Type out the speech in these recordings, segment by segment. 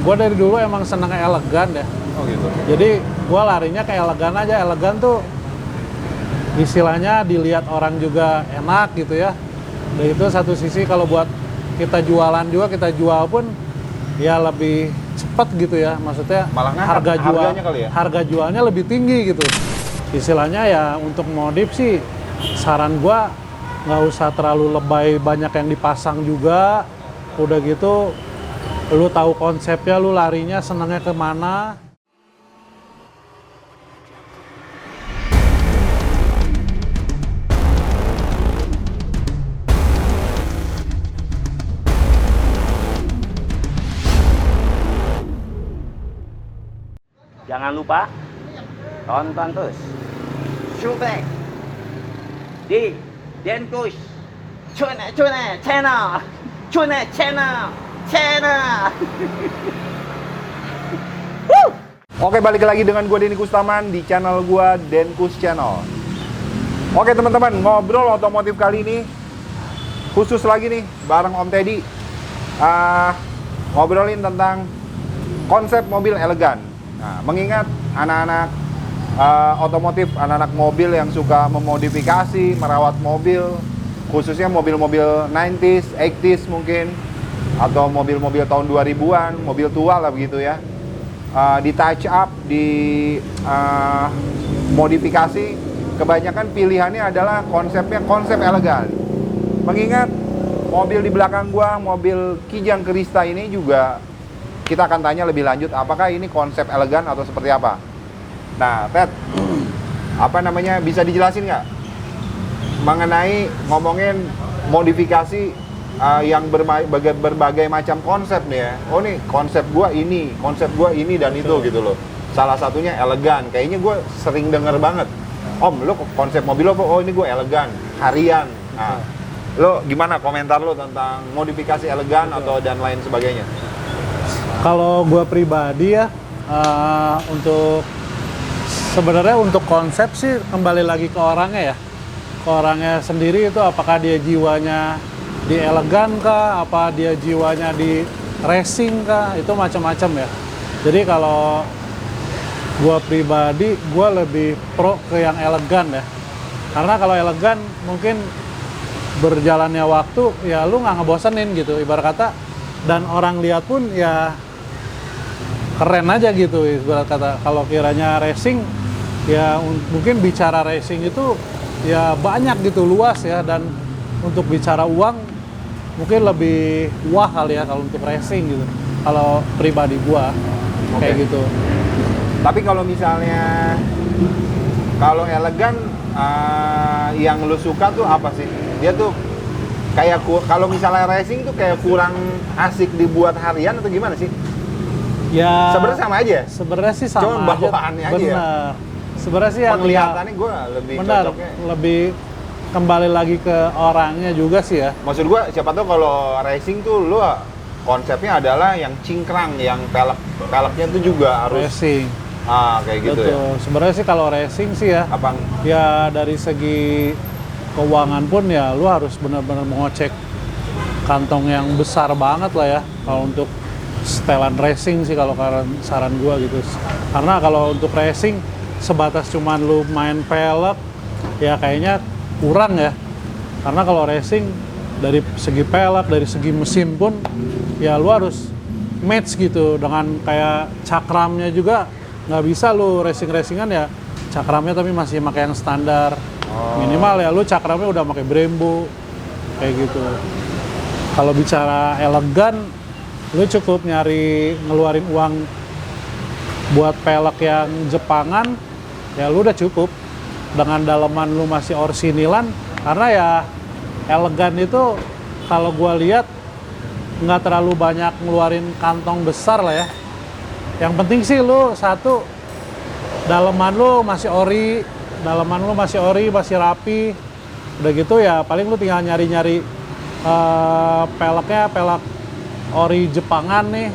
gue dari dulu emang seneng elegan ya. Oh gitu. Jadi gue larinya ke elegan aja. Elegan tuh istilahnya dilihat orang juga enak gitu ya. Dan itu satu sisi kalau buat kita jualan juga, kita jual pun ya lebih cepat gitu ya. Maksudnya harga jualnya lebih tinggi gitu. Istilahnya ya untuk modif sih saran gue nggak usah terlalu lebay banyak yang dipasang juga. Udah gitu lu tahu konsepnya, lu larinya senangnya kemana. Jangan lupa tonton terus Showback di Denkus channel. Oke, balik lagi dengan gue Denny Kustaman di channel gue Denkus Channel. Oke teman-teman, ngobrol otomotif kali ini khusus lagi nih bareng Om Teddy. Ngobrolin tentang konsep mobil elegan. Nah, mengingat anak-anak otomotif, anak-anak mobil yang suka memodifikasi, merawat mobil, khususnya mobil-mobil 90s, 80s mungkin, atau mobil-mobil tahun 2000-an, mobil tua lah begitu ya. Di touch up, di modifikasi, kebanyakan pilihannya adalah konsepnya konsep elegan. Mengingat mobil di belakang gua, mobil Kijang Krista ini juga kita akan tanya lebih lanjut apakah ini konsep elegan atau seperti apa. Nah, Ted, bisa dijelasin nggak mengenai ngomongin modifikasi yang berbagai macam konsep nih ya. Oh nih konsep gua ini dan itu gitu loh. Salah satunya elegan. Kayaknya gue sering denger banget. Om, lo konsep mobil lo, oh ini gue elegan, harian. Nah, lo gimana komentar lo tentang modifikasi elegan atau dan lain sebagainya? Kalau gue pribadi ya, sebenarnya untuk konsep sih kembali lagi ke orangnya ya. Ke orangnya sendiri itu apakah dia jiwanya di elegan kah, apa dia jiwanya di racing kah, itu macam-macam ya. Jadi kalau gue pribadi, gue lebih pro ke yang elegan ya. Karena kalau elegan mungkin berjalannya waktu ya lu nggak ngebosenin gitu, ibarat kata. Dan orang lihat pun ya keren aja gitu, ibarat kata. Kalau kiranya racing ya mungkin bicara racing itu ya banyak gitu, luas ya. Dan untuk bicara uang mungkin lebih wah kali ya kalau untuk racing gitu. Kalau pribadi gua kayak gitu. Tapi kalau misalnya kalau elegan yang lu suka tuh apa sih? Dia tuh kayak kalau misalnya racing tuh kayak kurang asik dibuat harian atau gimana sih? Ya sebenarnya sama aja. Sebenarnya sih sama. Cuma bawaannya aja. Bener. Sebenarnya sih penglihatannya gue lebih cocoknya. Lebih kembali lagi ke orangnya juga sih ya. Maksud gue siapa tahu kalau racing tuh lu konsepnya adalah yang cingkrang, yang peleknya tuh juga harus racing. Kayak gitu. Betul. Ya. Sebenarnya sih kalau racing sih ya. Abang. Ya dari segi keuangan pun ya lu harus benar-benar mengocek kantong yang besar banget lah ya kalau untuk setelan racing sih, kalau saran gua gitu. Karena kalau untuk racing sebatas cuman lu main pelek ya kayaknya kurang ya. Karena kalau racing dari segi pelek, dari segi mesin pun ya lu harus match gitu dengan kayak cakramnya juga. Nggak bisa lu racing-racingan ya cakramnya tapi masih pakai yang standar. Minimal ya lu cakramnya udah pakai Brembo kayak gitu. Kalau bicara elegan, lu cukup ngeluarin uang buat pelek yang Jepangan ya lu udah cukup. Dengan daleman lu masih orsinilan, karena ya elegan itu kalau gua lihat nggak terlalu banyak ngeluarin kantong besar lah ya. Yang penting sih lu satu, daleman lu masih ori, masih rapi. Udah gitu ya paling lu tinggal nyari-nyari peleknya pelek ori Jepangan nih.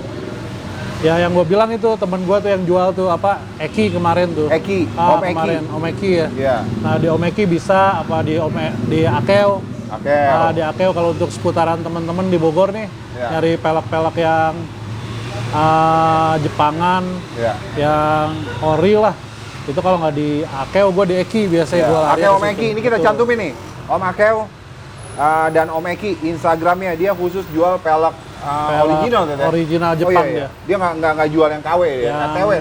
Ya yang gue bilang itu temen gue tuh yang jual tuh Eki kemarin tuh. Om Eki ya. Yeah. Nah di Om Eki bisa di Akeo. Di Akeo kalau untuk seputaran temen-temen di Bogor nih, nyari pelek-pelek yang Jepangan, Ya. yang ori lah. Itu kalau nggak di Akeo, gue di Eki biasanya Ya, gue lari. Akeo ke Om situ. Eki, ini kita Betul. cantumin nih. Om Akeo dan Om Eki, Instagramnya dia khusus jual pelek Pelek original Tete. original Oh, Jepang iya, dia. Dia nggak jual yang KW ya. Yang TW ya.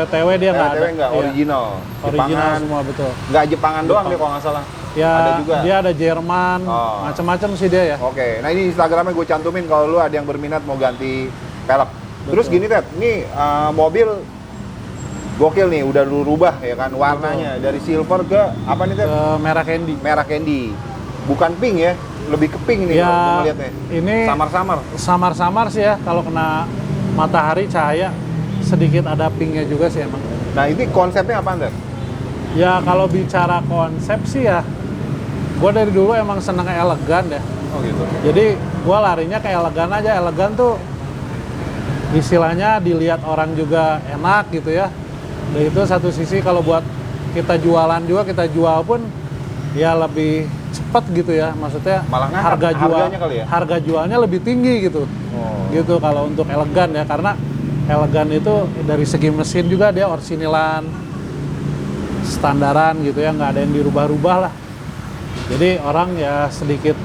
TW dia nggak ada. TW nggak, Iya. original. Original Jepangan. semua betul. Nggak Jepangan doang Jepang. dia kalau nggak salah. Ya, Ada juga. dia ada Jerman, Oh. macam-macam sih dia ya. Oke, nah ini Instagramnya gue cantumin kalau lu ada yang berminat mau ganti pelek. Terus Betul. gini Ted, ini mobil gokil nih, udah lu rubah ya kan warnanya dari silver ke apa nih Ted? Ke merah candy. Merah candy. Bukan pink ya, lebih ke pink nih Ya, kalau gua ngeliatnya. ini Samar-samar. samar-samar sih ya, kalau kena matahari cahaya sedikit ada pinknya juga sih emang. Nah ini konsepnya apa Ted? Ya kalau bicara konsep sih ya, gue dari dulu emang seneng elegan ya. Oh gitu. Jadi gue larinya ke elegan aja. Elegan tuh istilahnya dilihat orang juga enak gitu ya. Dan itu satu sisi kalau buat kita jualan juga, kita jual pun ya lebih cepat gitu ya. Maksudnya Malah ngangkat harganya kali ya? harga jualnya lebih tinggi gitu. Oh. Gitu kalau untuk elegan ya, karena elegan itu dari segi mesin juga dia orsinilan, standaran gitu ya, nggak ada yang dirubah-rubah lah. Jadi orang ya sedikit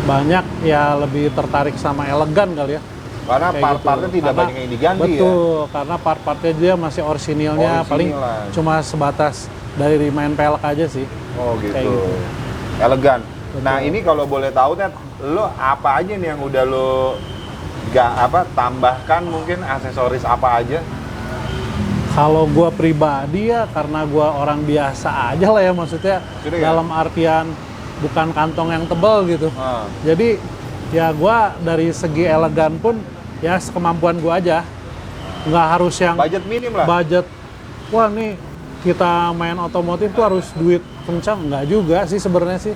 banyak ya lebih tertarik sama elegan kali ya. Karena Kayak part-partnya gitu. tidak Karena- banyak yang diganti ya. betul, karena part-partnya dia masih orisinilnya, paling Orisinilan. cuma sebatas dari remain pelek aja sih. Oh gitu. Kayak gitu. Elegan. Betul. Nah ini kalau boleh tahu Ted, lo apa aja nih yang udah lo tambahkan, mungkin aksesoris apa aja? Kalau gua pribadi ya, karena gua orang biasa aja lah ya, maksudnya Sudah ya? dalam artian bukan kantong yang tebal gitu. Ah. Jadi ya gua dari segi elegan pun ya sekemampuan gua aja. Nggak harus yang Budget minim lah. budget, wah nih kita main otomotif tuh harus duit kencang. Nggak juga sih sebenarnya sih.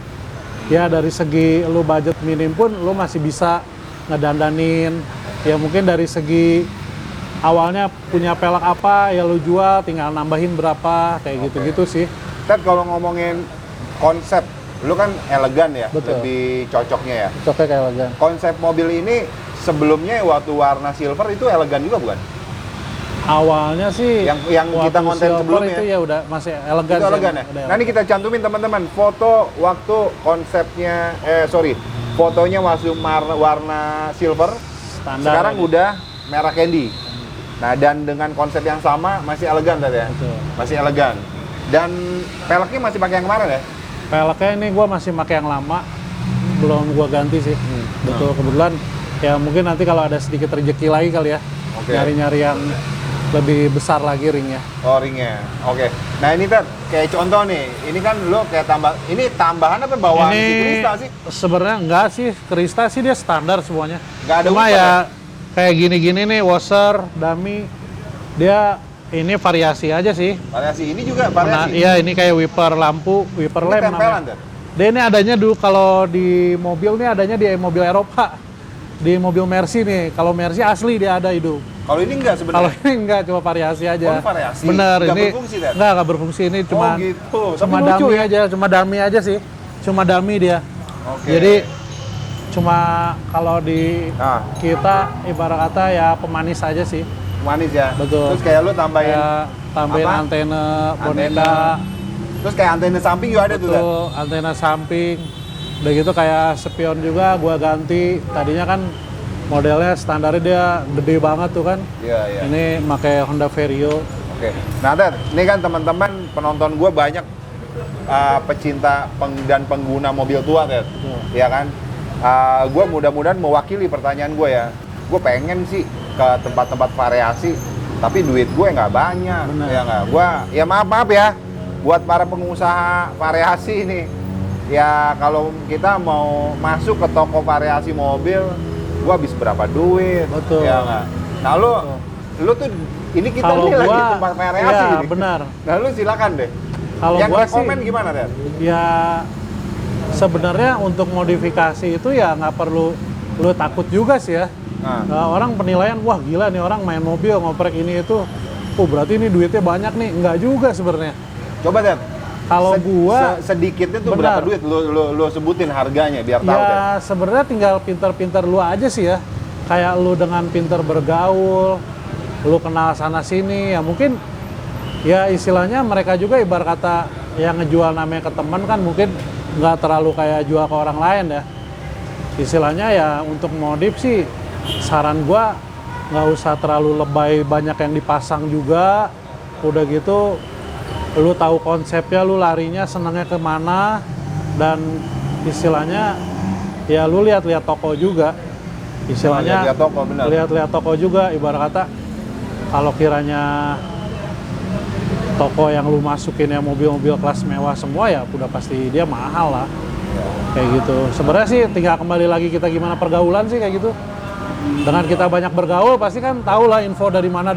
Ya dari segi lu budget minim pun lu masih bisa ngedandanin. Ya mungkin dari segi awalnya punya pelek apa ya lu jual, tinggal nambahin berapa, kayak gitu-gitu sih. Ted kalau ngomongin konsep, lu kan elegan ya, Betul. lebih cocoknya ya. Cocoknya kayak elegan. Konsep mobil ini sebelumnya waktu warna silver itu elegan juga bukan? Awalnya sih Yang kita waktu konten silver sebelumnya itu ya udah masih elegan itu sih, elegan ya? emang, udah Nah ini kita cantumin teman-teman foto waktu konsepnya, fotonya masuk warna silver, standar sekarang aja. udah merah candy. Nah dan dengan konsep yang sama masih elegan tadi ya? Betul. Masih elegan. Dan peleknya masih pakai yang kemarin ya? Peleknya ini gua masih pakai yang lama, belum gua ganti sih. Betul, kebetulan ya mungkin nanti kalau ada sedikit rezeki lagi kali ya, Oke. nyari-nyari yang lebih besar lagi ringnya. Oh ringnya, oke. Nah ini Ted, kayak contoh nih, ini kan lo kayak ini tambahan apa bawaan si Krista sih? Sebenarnya enggak sih, Krista sih dia standar semuanya. Nggak ada Cuma wiper ya kayak gini-gini nih, washer, dummy, dia ini variasi aja sih. Variasi, ini juga Nah, variasi. iya ini kayak wiper lampu, wiper Ini lamp tempelan, namanya. Ted? Dia ini adanya dulu kalau di mobil nih adanya di mobil Eropa. Di mobil Mercy nih, kalau Mercy asli dia ada itu. Kalau ini enggak Kalau sebenarnya? ini enggak, cuma variasi aja. Oh, ini variasi? Bener, Nggak ini berfungsi, Dad? enggak berfungsi, ini cuma Oh gitu, cuma tapi lucu dummy ya? aja, cuma dummy aja sih. Cuma dummy dia. Oke. Jadi cuma kalau di Nah, kita ibarat kata ya pemanis aja sih. manis ya? Betul. Terus kayak lu tambahin Kayak tambahin apa? antena boneka. Antena. Terus kayak antena samping juga ada tuh, Dad? Betul, antena samping. Udah gitu kayak spion juga gua ganti. Tadinya kan modelnya standarnya dia gede banget tuh kan. Iya, iya. Ini pakai Honda Vario. Oke. Nah, Ted, ini kan teman-teman penonton gue banyak pecinta dan pengguna mobil tua, Ted. Betul. Ya kan? Gue mudah-mudahan mewakili pertanyaan gue ya. Gue pengen sih ke tempat-tempat variasi, tapi duit gue nggak banyak. Benar. Ya nggak? Ya maaf ya, buat para pengusaha variasi nih. Ya kalau kita mau masuk ke toko variasi mobil, gua habis berapa duit? Betul. Ya nggak? Nah lu tuh ini kita Kalau nih lagi gua, tempat variasi iya, nih. benar. Nah lu silakan deh. Kalau Yang gua rekomen sih, gimana deh? ya sebenarnya untuk modifikasi itu ya nggak perlu lu takut juga sih ya. Nah, Orang penilaian, wah gila nih orang main mobil ngoprek ini itu, berarti ini duitnya banyak nih. Nggak juga sebenarnya. coba deh. Kalau gua sedikitnya tuh benar. berapa duit? Lu sebutin harganya biar tahu deh. ya sebenarnya tinggal pintar-pintar lu aja sih ya. kayak lu dengan pinter bergaul, lu kenal sana sini, ya mungkin ya istilahnya mereka juga ibarat kata yang ngejual namanya ke teman kan mungkin nggak terlalu kayak jual ke orang lain ya. Istilahnya ya untuk modif sih saran gua nggak usah terlalu lebay banyak yang dipasang juga. Udah gitu lu tahu konsepnya, lu larinya senangnya kemana, dan istilahnya ya lu lihat-lihat toko juga. Istilahnya lihat-lihat toko, benar. Lihat-lihat toko juga, ibarat kata kalau kiranya toko yang lu masukin ya mobil-mobil kelas mewah semua ya udah pasti dia mahal lah. Kayak gitu. Sebenarnya sih tinggal kembali lagi kita gimana pergaulan sih kayak gitu. Dengan kita banyak bergaul pasti kan tahu lah info dari mana.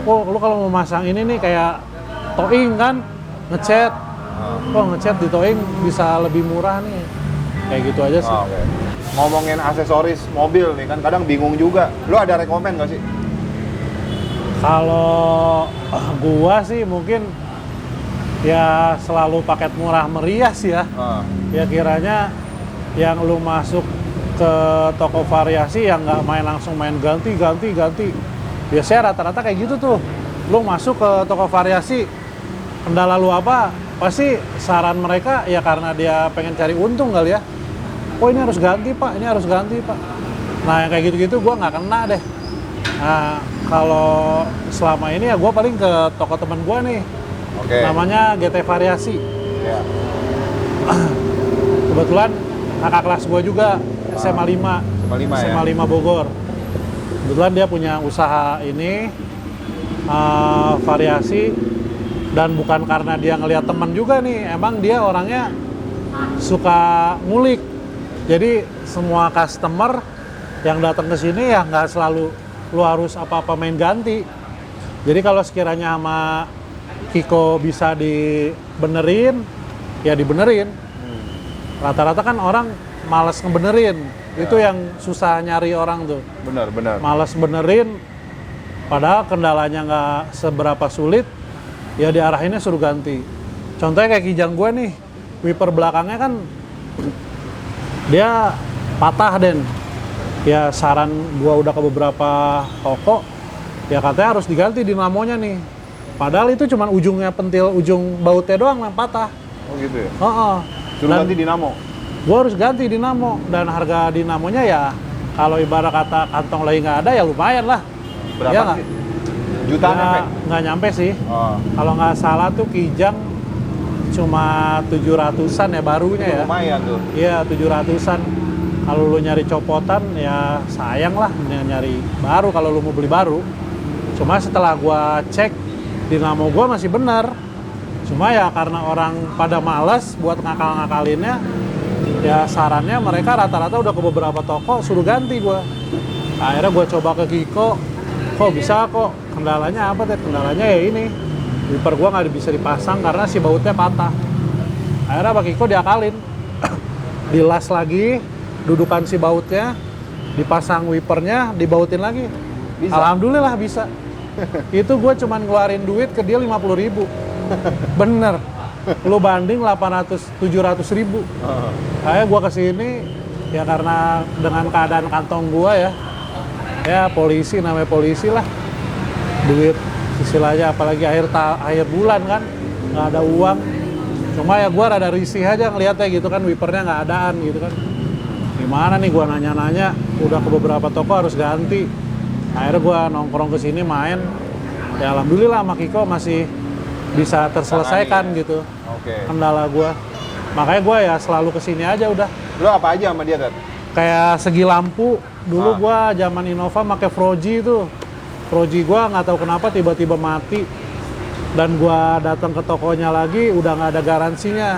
Oh, lu kalau mau masang ini nih kayak towing kan, ngecat. Oh, ngecat di towing bisa lebih murah nih. Kayak gitu aja sih. Ngomongin aksesoris mobil nih kan kadang bingung juga. Lu ada rekomen gak sih? Kalau gua sih mungkin ya selalu paket murah meriah sih ya. Ya kiranya yang lu masuk ke toko variasi yang nggak langsung main ganti. Biasanya rata-rata kayak gitu tuh. Lu masuk ke toko variasi, kendala lu apa? Pasti saran mereka ya karena dia pengen cari untung kali ya. Oh ini harus ganti pak, Nah yang kayak gitu-gitu gua nggak kena deh. Nah kalau selama ini ya gua paling ke toko temen gua nih. Namanya GT Variasi. Kebetulan kakak kelas gue juga SMA 5 Bogor. Kebetulan dia punya usaha ini variasi, dan bukan karena dia ngelihat teman juga nih, emang dia orangnya suka ngulik. Jadi semua customer yang datang ke sini ya nggak selalu lu harus apa-apa main ganti. Jadi kalau sekiranya sama Kiko bisa dibenerin, ya dibenerin. Rata-rata kan orang malas ngebenerin, itu yang susah nyari orang tuh. Benar. Malas benerin, padahal kendalanya nggak seberapa sulit, ya diarahinnya suruh ganti. Contohnya kayak Kijang gue nih, wiper belakangnya kan dia patah Den. Ya saran gue udah ke beberapa toko, ya katanya harus diganti dinamonya nih. Padahal itu cuma ujungnya pentil, ujung bautnya doang yang patah. Oh gitu ya? Suruh ganti dinamo? Gue harus ganti dinamo, dan harga dinamonya ya kalau ibarat kata kantong lagi nggak ada ya lumayan lah. Berapa ya, sih? Jutaan ya, nggak nyampe sih. Kalau nggak salah tuh Kijang cuma 700-an ya barunya ya. Lumayan tuh. Iya 700-an. Kalau lu nyari copotan ya sayang lah nyari baru kalau lu mau beli baru. Cuma setelah gua cek dinamo gua masih bener. Cuma ya karena orang pada malas buat ngakal-ngakalinnya, ya sarannya mereka rata-rata udah ke beberapa toko suruh ganti gua. Akhirnya gua coba ke Kiko, kok bisa kok. Kendalanya apa deh? Kendalanya ya ini, wiper gua nggak bisa dipasang karena si bautnya patah. Akhirnya Pak Kiko diakalin, dilas lagi dudukan si bautnya, dipasang wipernya, dibautin lagi. Bisa? Alhamdulillah bisa. Itu gue cuman ngeluarin duit ke dia 50.000. Bener. Lu banding 700.000. Kayak gue kesini ya karena dengan keadaan kantong gue ya polisi, namanya polisi lah. Duit istilahnya apalagi akhir bulan kan nggak ada uang. Cuma ya gue rada risih aja ngeliatnya gitu kan, wipernya nggak adaan gitu kan. Gimana nih gue nanya-nanya, udah ke beberapa toko harus ganti. Akhirnya gue nongkrong ke sini main. Ya alhamdulillah sama Kiko masih bisa terselesaikan gitu. Kendala gue. Makanya gue ya selalu kesini aja udah. Lo apa aja sama dia kan? Kayak segi lampu. Dulu gue zaman Innova pakai Froji itu. Froji gue nggak tahu kenapa tiba-tiba mati. Dan gue datang ke tokonya lagi udah nggak ada garansinya.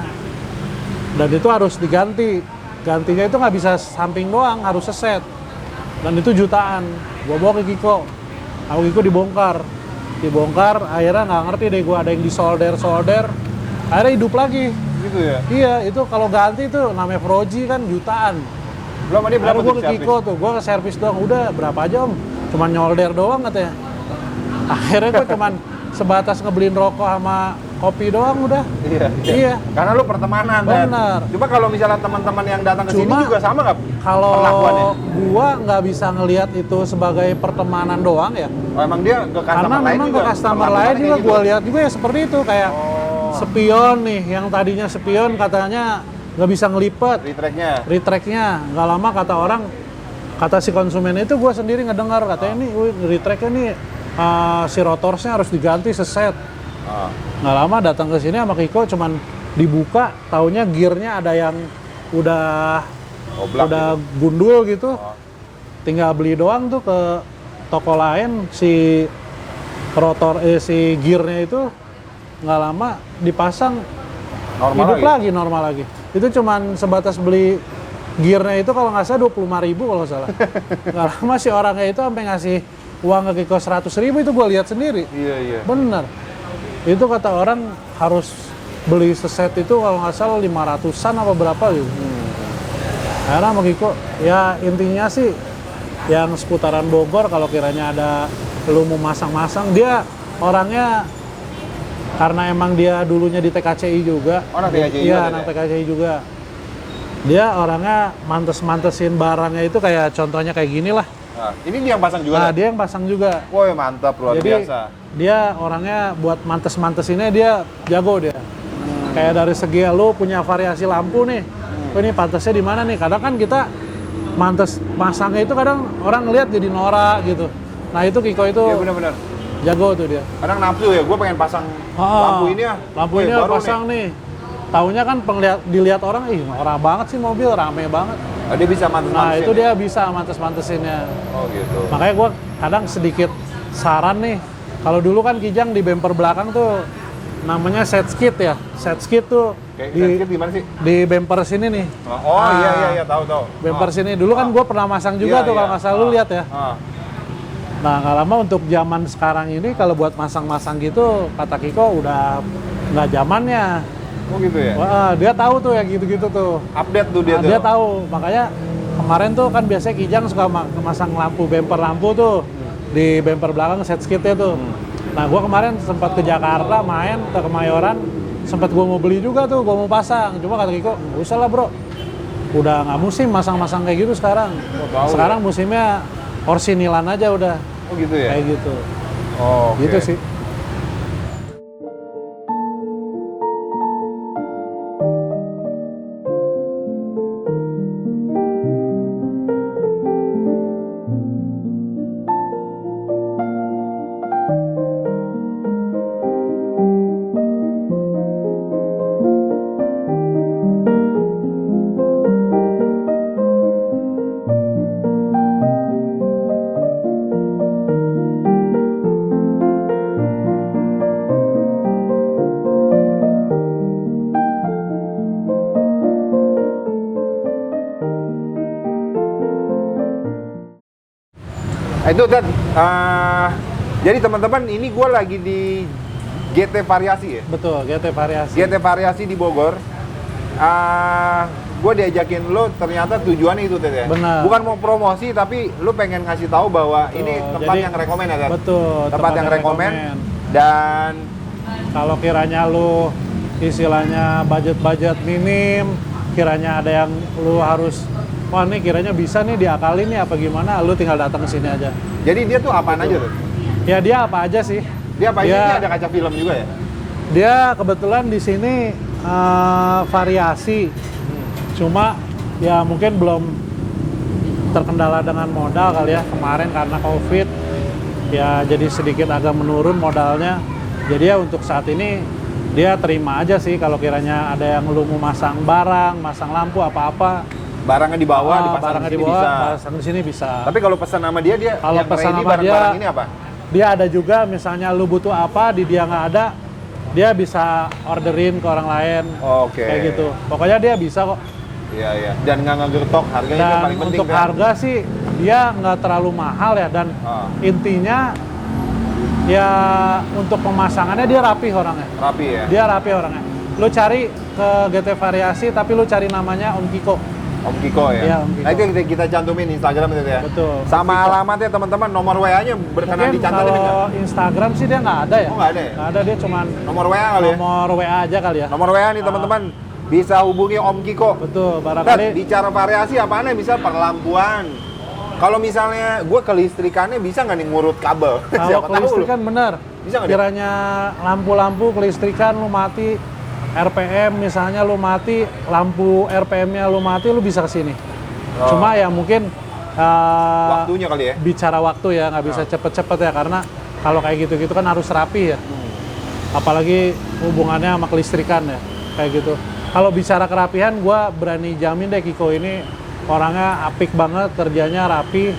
Dan itu harus diganti. Gantinya itu nggak bisa samping doang, harus seset. Dan itu jutaan. Gue bawa ke Kiko. Aku Kiko dibongkar, akhirnya nggak ngerti deh gue ada yang disolder, akhirnya hidup lagi. Gitu ya? Iya, itu kalau ganti itu namanya Froji kan jutaan. Belum ada berapa gue ke Kiko tuh, gue ke servis doang, udah berapa aja om? Cuman nyolder doang katanya. Akhirnya gue cuman sebatas ngebeliin rokok sama kopi doang udah. Iya. Iya. Karena lu pertemanan. Dan Benar. coba kalau misalnya teman-teman yang datang ke sini Cuma, juga sama nggak? Kalau perlakuannya? gua nggak bisa ngelihat itu sebagai pertemanan doang ya. Oh, emang dia ke customer Karena lain memang juga ke customer lain perlakuannya juga kayak gitu? gua lihat juga ya seperti itu kayak Oh. spion nih, yang tadinya spion katanya nggak bisa ngelipet. Retracknya nggak lama kata si konsumen itu gue sendiri ngedengar katanya ini retracknya nih si rotorsnya harus diganti seset. Nggak lama datang ke sini sama Kiko cuman dibuka taunya gearnya ada yang udah Oblak gitu. gundul gitu. Tinggal beli doang tuh ke toko lain si si gearnya itu nggak lama dipasang hidup lagi normal lagi. Itu cuman sebatas beli gearnya itu kalau nggak salah 25.000 kalau nggak salah. Nggak lama si orangnya itu sampai ngasih uang ke Kiko 100.000 itu gue lihat sendiri. Iya. Bener. Itu kata orang harus beli seset itu kalau nggak salah 500-an apa berapa gitu. Karena sama Kiko ya intinya sih yang seputaran Bogor kalau kiranya ada lu mau masang-masang dia orangnya karena emang dia dulunya di TKCI juga. Oh, anak TKCI juga. Iya, anak TKCI juga. Dia orangnya mantes-mantesin barangnya itu kayak contohnya kayak gini lah. Nah, ini dia yang pasang juga? Nah, dia yang pasang juga. Woi, mantap, luar Jadi, biasa. dia orangnya buat mantes-mantesinnya dia jago dia. Kayak dari segi lu punya variasi lampu nih. Oh, ini pantesnya di mana nih? Kadang kan kita mantes masangnya itu kadang orang ngeliat jadi norak gitu. Nah, itu Kiko itu Iya, benar-benar. jago tuh dia. Kadang nafsu ya, gue pengen pasang lampu ini ya. Lampu Wih, ini baru pasang nih. Taunya kan dilihat orang, ih norak banget sih mobil, rame banget. Oh, dia bisa mantes-mantesin. Nah, itu dia bisa mantes-mantesinnya. Oh, gitu. Makanya gue kadang sedikit saran nih. Kalau dulu kan Kijang di bumper belakang tuh namanya set skid ya. Set skid tuh Kayak gimana sih? di bumper sini nih. Oh, iya, tahu. Bumper sini. Dulu kan gue pernah masang juga Iya, tuh kalau iya. nggak salah lu lihat ya. Ah. Nah, nggak lama untuk zaman sekarang ini kalau buat masang-masang gitu, kata Kiko udah nggak zamannya. Oh, gitu ya? Wah, dia tahu tuh ya gitu-gitu tuh. Update tuh dia Nah, tuh. dia tahu. Makanya kemarin tuh kan biasanya Kijang suka masang lampu bumper lampu tuh di bumper belakang set skidnya tuh. Nah, gua kemarin sempat ke Jakarta main ke Kemayoran, sempat gua mau beli juga tuh, gua mau pasang. Cuma kata Kiko, nggak usah lah bro. Udah nggak musim masang-masang kayak gitu sekarang. tahu Sekarang musimnya orsinilan aja udah. Oh, gitu ya? Kayak gitu. Oh, oke. Gitu sih. Nah, itu Dad, jadi teman-teman ini gue lagi di GT Variasi ya? Betul, GT Variasi. GT Variasi di Bogor. Gue diajakin lo ternyata tujuannya itu Dad ya? Benar. Bukan mau promosi tapi lo pengen ngasih tahu bahwa Betul. ini tempat Jadi, yang rekomen ya Dad? Betul, Tempat yang rekomen. Dan kalau kiranya lu istilahnya budget minim, kiranya ada yang lu harus wah nih kiranya bisa nih diakalin nih apa gimana, lu tinggal datang ke sini aja. jadi dia tuh apaan aja tuh? Ya dia apa aja sih? Dia apa aja? Ini ada kaca film juga ya? Dia kebetulan di sini variasi. Cuma ya mungkin belum terkendala dengan modal kali ya kemarin karena Covid. Ya jadi sedikit agak menurun modalnya. Jadi ya untuk saat ini dia terima aja sih kalau kiranya ada yang lu mau masang barang, masang lampu apa-apa. Barangnya di bawah, dipasang barangnya di di sini bawah, bisa. pasang di sini bisa. Tapi kalau pesan sama dia Kalau yang pesan ready sama barang-barang dia, ini apa? Dia ada juga misalnya lu butuh apa di dia nggak ada, dia bisa orderin ke orang lain. Oke. Kayak gitu. Pokoknya dia bisa kok. Iya. Dan nggak ngegertok, harganya itu Dan yang paling penting untuk kan? harga sih dia nggak terlalu mahal ya dan intinya ya untuk pemasangannya dia rapih orangnya. Rapi ya? Dia rapi orangnya. Lu cari ke GT Variasi tapi lu cari namanya Om Kiko. Om Kiko ya. Iya, Om Kiko. Nah itu yang kita cantumin Instagram itu ya. Betul. Sama Om Kiko. alamatnya teman-teman, nomor WA-nya berkenan Mungkin dicantumin kalau nggak? Instagram sih dia nggak ada ya. Oh nggak ada ya? Nggak ada, dia cuman Nomor WA kali ya? nomor WA aja kali ya. Nomor WA nih teman-teman, bisa hubungi Om Kiko. Betul, Dan barangkali bicara variasi apaan ya, bisa perlampuan. Kalau misalnya gue kelistrikannya bisa nggak nih ngurut kabel? kalau Siapa tahu lu. kelistrikan bener. Bisa nggak dia? Kiranya lampu-lampu kelistrikan lu mati, RPM misalnya lu mati, lampu RPM-nya lu mati, lu bisa kesini. Oh. Cuma ya mungkin Waktunya kali ya? bicara waktu ya, nggak bisa cepet-cepet ya, karena kalau kayak gitu-gitu kan harus rapi ya. Apalagi hubungannya sama kelistrikan ya, kayak gitu. Kalau bicara kerapihan, gua berani jamin deh Kiko ini orangnya apik banget, kerjanya rapi.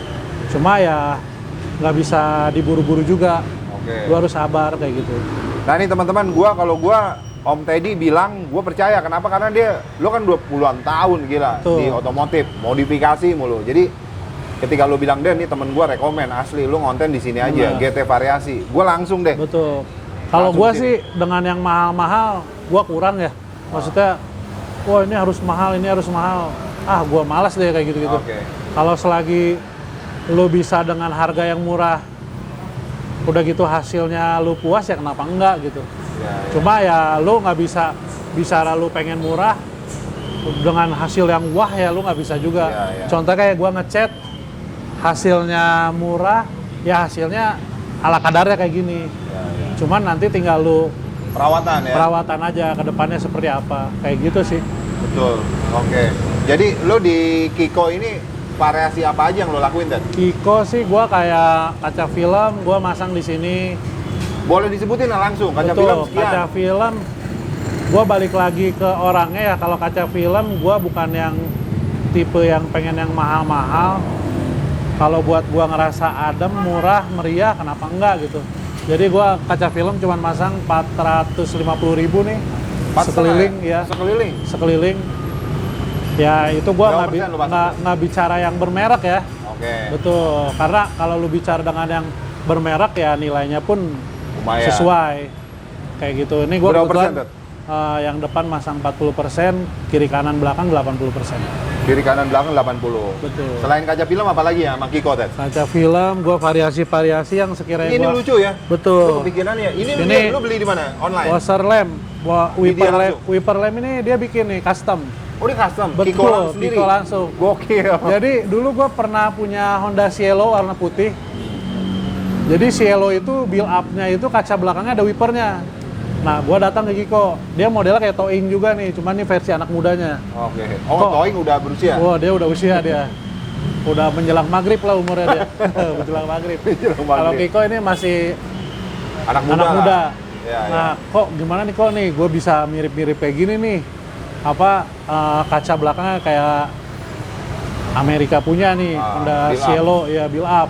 Cuma ya nggak bisa diburu-buru juga. Oke. Lu harus sabar kayak gitu. Nah ini teman-teman, kalau gua Om Teddy bilang, gue percaya. Kenapa? Karena lu kan 20-an tahun gila Betul. di otomotif, modifikasi mulu. Jadi ketika lu bilang, Den, nih temen gue rekomen, asli lu ngonten di sini aja, Benar. GT variasi. Gue langsung deh. Betul. Kalau Langsung gua sini. sih dengan yang mahal-mahal, gua kurang ya. Maksudnya, wah ini harus mahal, ini harus mahal. Ah, gua malas deh kayak gitu-gitu. Oke. Kalau selagi lu bisa dengan harga yang murah, udah gitu hasilnya lu puas ya kenapa enggak gitu. Ya, ya. Cuma ya lu nggak bisa bicara lu pengen murah dengan hasil yang wah ya lu nggak bisa juga. Ya, ya. Contoh kayak gua ngechat hasilnya murah, ya hasilnya ala kadarnya kayak gini. Ya, ya. Cuman nanti tinggal lu Perawatan ya? perawatan aja ke depannya seperti apa. Kayak gitu sih. Betul. Oke. Jadi lu di Kiko ini variasi apa aja yang lu lakuin, Dan? Kiko sih gua kayak kaca film, gua masang di sini. Boleh disebutin langsung, kaca Betul, film sekian. kaca film. Gua balik lagi ke orangnya ya, kalau kaca film gua bukan yang tipe yang pengen yang mahal-mahal. Kalau buat gua ngerasa adem, murah, meriah, kenapa enggak gitu. Jadi gua kaca film cuman masang 450.000 nih. 4,5 Sekeliling ya. Sekeliling. Sekeliling. Ya itu gua Berapa persen lu masuk? nggak bicara yang bermerek ya. Oke. Betul, karena kalau lu bicara dengan yang bermerek ya nilainya pun Lumayan. sesuai. Kayak gitu. Ini gua Berapa kebetulan persen, Ted? yang depan masang 40%, kiri kanan belakang 80%. Kiri kanan belakang 80. Betul. Selain kaca film apa lagi ya sama Kiko, Ted? Kaca film, gua variasi-variasi yang sekiranya Ini gua lucu ya? Lu betul. kepikiran ya? Ini lu beli di mana? Online? Washer lamp, Dia langsung? wiper lamp ini dia bikin nih custom. Oh, ini custom? Betul, Kiko lang sendiri? Kiko langsung. Gokil. Jadi dulu gue pernah punya Honda Cielo warna putih. Jadi Cielo itu build up-nya itu kaca belakangnya ada wipernya. Nah, gue datang ke Kiko. Dia modelnya kayak Towing juga nih, cuman ini versi anak mudanya. Oke. Oh, Kok- Towing udah berusia? Wah, dia udah usia dia. Udah menjelang maghrib lah umurnya dia. Menjelang maghrib. Menjelang maghrib. Kalau Kiko ini masih Anak muda. anak lah. muda. Ya, Nah, kok gimana nih kok nih? Gue bisa mirip-mirip kayak gini nih. Apa kaca belakangnya kayak Amerika punya nih, Honda build up. Cielo ya build up.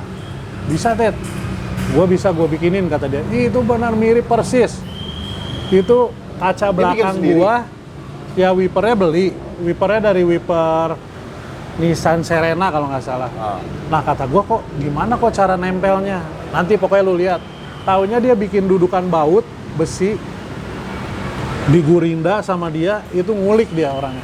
Bisa Ted, gue bikinin kata dia. Itu benar mirip persis. Itu kaca bikin belakang sendiri? gua, ya wipernya beli. Wipernya dari wiper Nissan Serena kalau nggak salah. Ah. Nah kata gua kok gimana kok cara nempelnya? Nanti pokoknya lu lihat. Taunya dia bikin dudukan baut besi, digurinda sama dia, itu ngulik dia orangnya.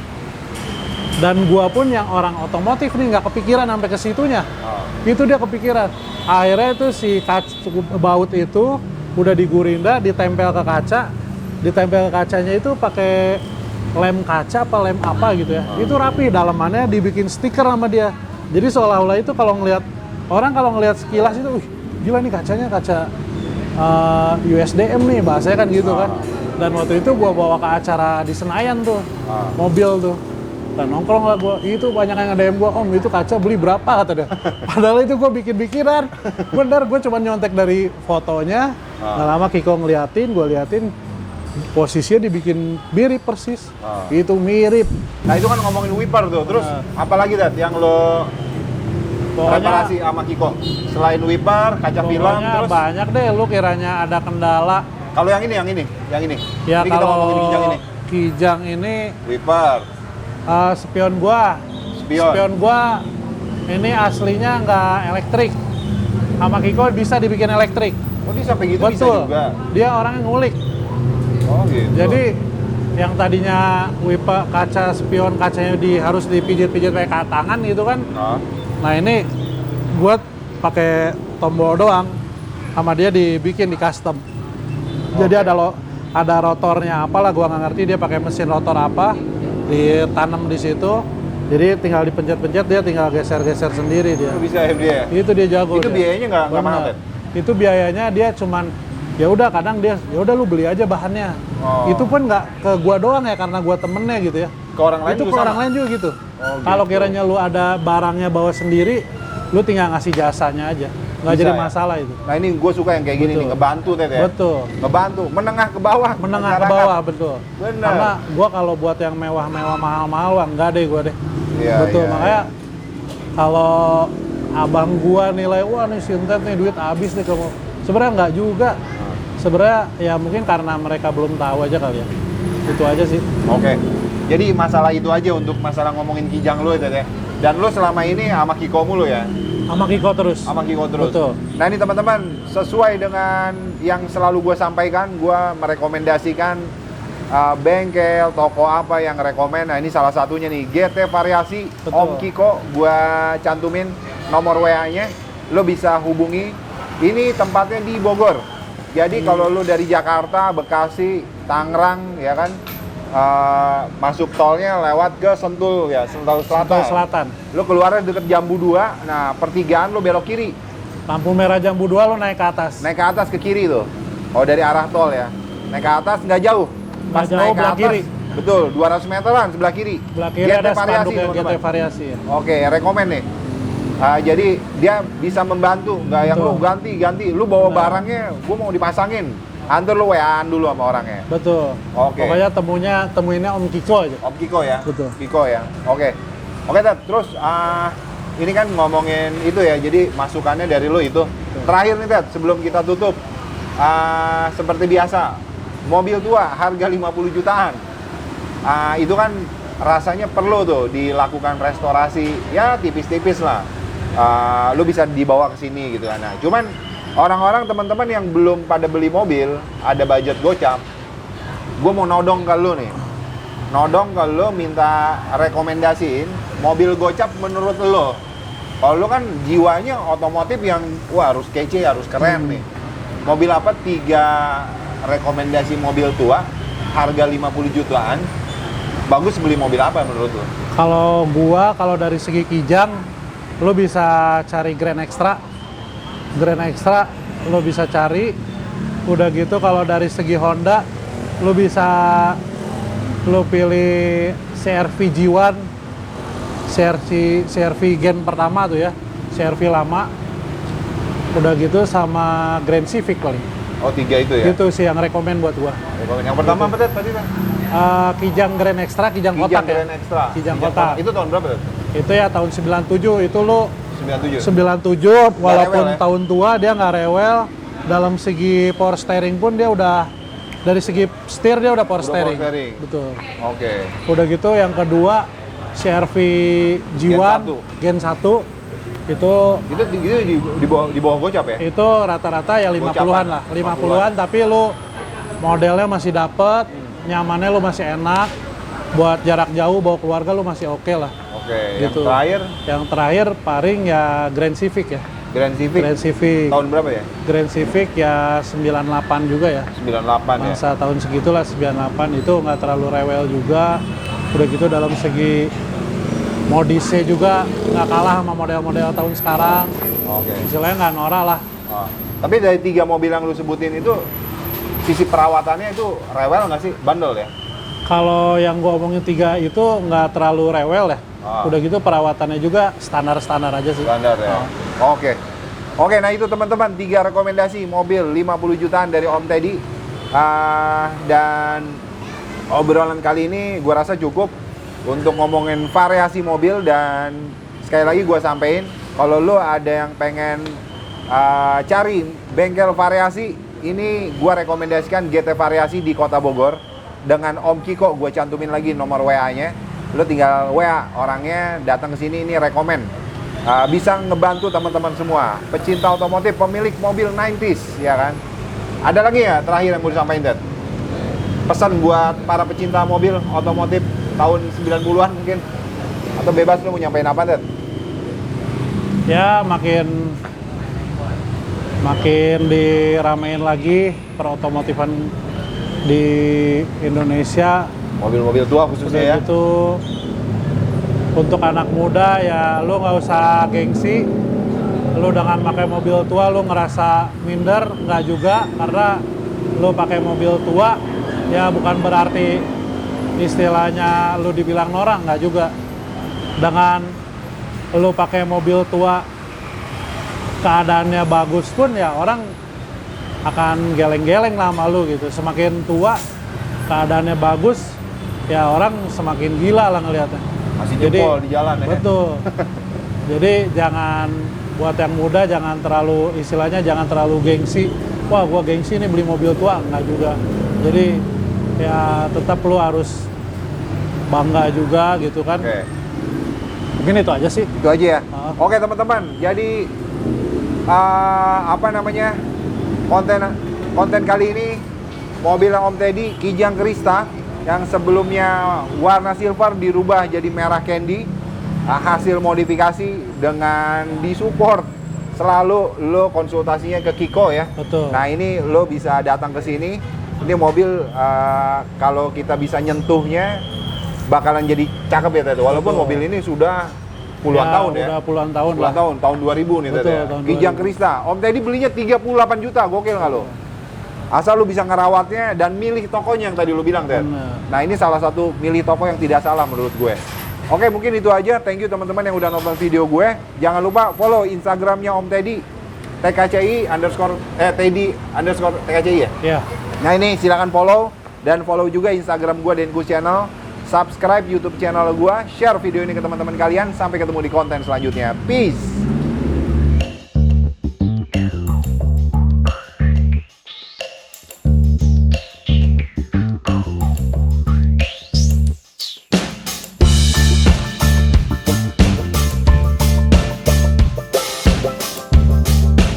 Dan gua pun yang orang otomotif nih nggak kepikiran sampai ke situnya. Ah. Itu dia kepikiran. Akhirnya itu si baut itu udah digurinda, ditempel ke kaca, ditempel ke kacanya itu pakai lem kaca apa lem apa gitu ya. Itu rapi, dalamannya dibikin stiker sama dia. Jadi seolah-olah itu kalau ngelihat sekilas itu, gila nih kacanya kaca USDM nih, bahasanya kan gitu kan. Dan waktu itu gua bawa ke acara di Senayan tuh, mobil tuh. Dan nongkrong lah gua, itu banyak yang nge-DM gua, Om itu kaca beli berapa kata dia. Padahal itu gua bikin-bikinan. Bener, gua cuma nyontek dari fotonya. Nggak lama Kiko ngeliatin, gua liatin posisinya dibikin mirip persis. Itu mirip. Nah itu kan ngomongin wiper tuh, terus apalagi Dad yang lo reparasi sama Kiko? Selain wiper, kaca film, Pokoknya terus banyak deh, lu kiranya ada kendala. kalau yang ini. Ya Ini kita ngomongin kijang kalau ini. kijang ini Wiper, spion gua. spion. Gua ini aslinya nggak elektrik. Sama Kiko bisa dibikin elektrik. Oh dia sampai gitu bisa Betul. juga? Dia orangnya ngulik. Oh gitu. Jadi yang tadinya wiper kaca spion kacanya harus dipijit-pijit pakai tangan gitu kan. Oh. Nah ini gue pakai tombol doang, sama dia dibikin di custom. Jadi ada rotornya apalah, gue nggak ngerti dia pakai mesin rotor apa, ditanam di situ. Jadi tinggal dipencet-pencet, dia tinggal geser-geser sendiri dia. Itu bisa ya dia? Itu dia jago. Itu dia. biayanya nggak mahal kan? Itu biayanya dia cuman ya udah, kadang dia ya udah lu beli aja bahannya. Oh. Itu pun nggak ke gua doang ya, karena gua temennya gitu ya. Ke orang lain itu juga ke orang sama? lain juga gitu. Oh, Kalau gitu. kiranya lu ada barangnya bawa sendiri, lu tinggal ngasih jasanya aja. Nggak Bisa jadi ya? masalah itu. Nah ini gue suka yang kayak gini Betul. nih, ngebantu Ted ya? Betul. Ngebantu, menengah ke bawah. Menengah ke masyarakat. bawah, betul. Bener. Karena gua kalau buat yang mewah-mewah mahal-mahal, wah, enggak deh gua deh. Iya, Betul, iya, makanya kalau abang gua nilai, wah nih Sintet nih duit habis nih kamu. Sebenarnya enggak juga. Sebenarnya ya mungkin karena mereka belum tahu aja kali ya. Itu aja sih. Oke. Jadi masalah itu aja untuk masalah ngomongin Kijang lo Ted ya? Dan lo selama ini sama Kiko mulu ya? Sama Kiko terus. Sama Kiko terus. Betul. Nah ini teman-teman, sesuai dengan yang selalu gue sampaikan, gue merekomendasikan bengkel, toko apa yang rekomen. Nah ini salah satunya nih, GT Variasi. Betul. Om Kiko, gue cantumin nomor WA-nya, lo bisa hubungi. Ini tempatnya di Bogor. Jadi kalau lo dari Jakarta, Bekasi, Tangerang, ya kan, masuk tolnya lewat ke Sentul ya, Sentul Selatan. Sentul Selatan. Lo keluarnya deket Jambu 2, nah pertigaan lo belok kiri. Lampu merah Jambu 2 lo naik ke atas. Naik ke atas ke kiri tuh. Oh dari arah tol ya. Naik ke atas nggak jauh. Nggak jauh, naik ke belah atas, kiri. betul, 200 meteran sebelah kiri. Sebelah kiri GT ada Variasi, spanduknya GT teman-teman. Variasi ya. Oke, rekomen nih. Jadi dia bisa membantu, nggak yang lu Betul. ganti, lu bawa Nah. barangnya, gua mau dipasangin. Antar lu WA-an dulu sama orangnya. Betul. Oke. Pokoknya temuinnya Om Kiko aja. Om Kiko ya? Betul. Kiko ya, oke. Oke Ted, terus ini kan ngomongin itu ya, jadi masukannya dari lu itu. Terakhir nih Ted, sebelum kita tutup, seperti biasa, mobil tua harga 50 jutaan. Itu kan rasanya perlu tuh dilakukan restorasi, ya tipis-tipis lah. Lu bisa dibawa ke sini gitu kan. Nah, cuman orang-orang teman-teman yang belum pada beli mobil, ada budget gocap, gue mau nodong ke lu nih. Nodong ke lu minta rekomendasiin mobil gocap menurut lu. Kalau lu kan jiwanya otomotif yang wah harus kece, harus keren nih. Mobil apa 3 rekomendasi mobil tua harga 50 jutaan? Bagus beli mobil apa menurut lu? Kalau dari segi Kijang, lo bisa cari Grand Extra. Grand Extra lo bisa cari. Udah gitu kalau dari segi Honda, lo bisa pilih CR-V G1, CR-V Gen pertama tuh ya, CR-V lama. Udah gitu sama Grand Civic paling. Oh 3 itu ya? Itu sih yang rekomen buat gua. Yang pertama apa tadi Bang? Kijang Grand Extra, Kijang kotak ya. Grand Extra. Kijang kotak. Itu tahun berapa? Itu ya tahun 97, itu lo 97. 97 walaupun rewel ya? tahun tua dia nggak rewel. Dalam segi power steering pun dia udah, dari segi setir dia udah power Udah steering. power steering. Betul. Oke. Udah gitu yang kedua CR-V G1 Gen 1 itu Di bawah gocap ya? itu rata-rata ya 50-an Gocapan. lah, 50-an, tapi lu modelnya masih dapet, nyamannya lu masih enak, buat jarak jauh bawa keluarga lu masih oke lah. Oke. Gitu. Yang terakhir paling ya Grand Civic ya. Grand Civic. Grand Civic. Tahun berapa ya? Grand Civic ya 98 juga ya. 98 ya. Masa tahun segitulah 98, itu nggak terlalu rewel juga. Udah gitu dalam segi modisnya juga nggak kalah sama model-model tahun sekarang. Oke. Istilahnya nggak norak lah. Oh. Tapi dari 3 mobil yang lu sebutin itu sisi perawatannya itu rewel nggak sih? Bandel ya? Kalau yang gua omongin 3 itu nggak terlalu rewel ya. Ah. Udah gitu perawatannya juga standar-standar aja sih. Standar ya. Oke. Oke, nah itu teman-teman 3 rekomendasi mobil 50 jutaan dari Om Teddy. Dan obrolan kali ini gua rasa cukup untuk ngomongin variasi mobil. Dan sekali lagi gua sampein, kalau lo ada yang pengen cari bengkel variasi, ini gua rekomendasikan GT Variasi di Kota Bogor dengan Om Kiko. Gua cantumin lagi nomor WA-nya. Lo tinggal WA orangnya, datang ke sini, ini rekomen. Bisa ngebantu teman-teman semua, pecinta otomotif, pemilik mobil 90s, ya kan? Ada lagi ya terakhir yang mau disampaikan, Dad? pesan buat para pecinta mobil otomotif tahun 90-an mungkin? Atau bebas lu mau nyampein apa, Ted? Ya makin diramein lagi perotomotifan di Indonesia. Mobil-mobil tua Udah khususnya ya. gitu, untuk anak muda ya lu nggak usah gengsi. Lu dengan pakai mobil tua lu ngerasa minder, nggak juga, karena lu pakai mobil tua ya bukan berarti istilahnya lu dibilang norak, nggak juga. Dengan lu pakai mobil tua keadaannya bagus pun ya orang akan geleng-geleng lah sama lu gitu. Semakin tua keadaannya bagus ya orang semakin gila lah ngelihatnya. Masih jempol di jalan ya. Betul. Jadi jangan, buat yang muda jangan terlalu, istilahnya jangan terlalu gengsi. Wah gua gengsi nih beli mobil tua, nggak juga. Jadi ya tetap lu harus bangga juga gitu kan. Oke. Mungkin itu aja sih. Itu aja ya. Ah. Oke teman-teman, jadi apa namanya, konten kali ini mobil Om Teddy Kijang Krista yang sebelumnya warna silver dirubah jadi merah candy, hasil modifikasi dengan disupport selalu lo konsultasinya ke Kiko ya. Betul. Nah ini lo bisa datang ke sini. Ini mobil kalau kita bisa nyentuhnya bakalan jadi cakep ya Ted. Walaupun Betul. mobil ini sudah puluhan tahun ya. Udah puluhan tahun Puluhan lah. tahun 2000 nih Ted Betul, ya. tahun Kijang 2000. Krista. Om Teddy belinya 38 juta, gokil nggak lo? Asal lu bisa ngerawatnya dan milih tokonya yang tadi lu bilang Ted. Bener. Nah ini salah satu milih toko yang tidak salah menurut gue. Oke mungkin itu aja. Thank you teman-teman yang udah nonton video gue. Jangan lupa follow Instagramnya Om Teddy TKCI underscore Teddy underscore TKCI ya. Ya. Nah ini silakan follow dan follow juga Instagram gue Denkus Channel, subscribe YouTube channel gue, share video ini ke teman-teman kalian. Sampai ketemu di konten selanjutnya. Peace.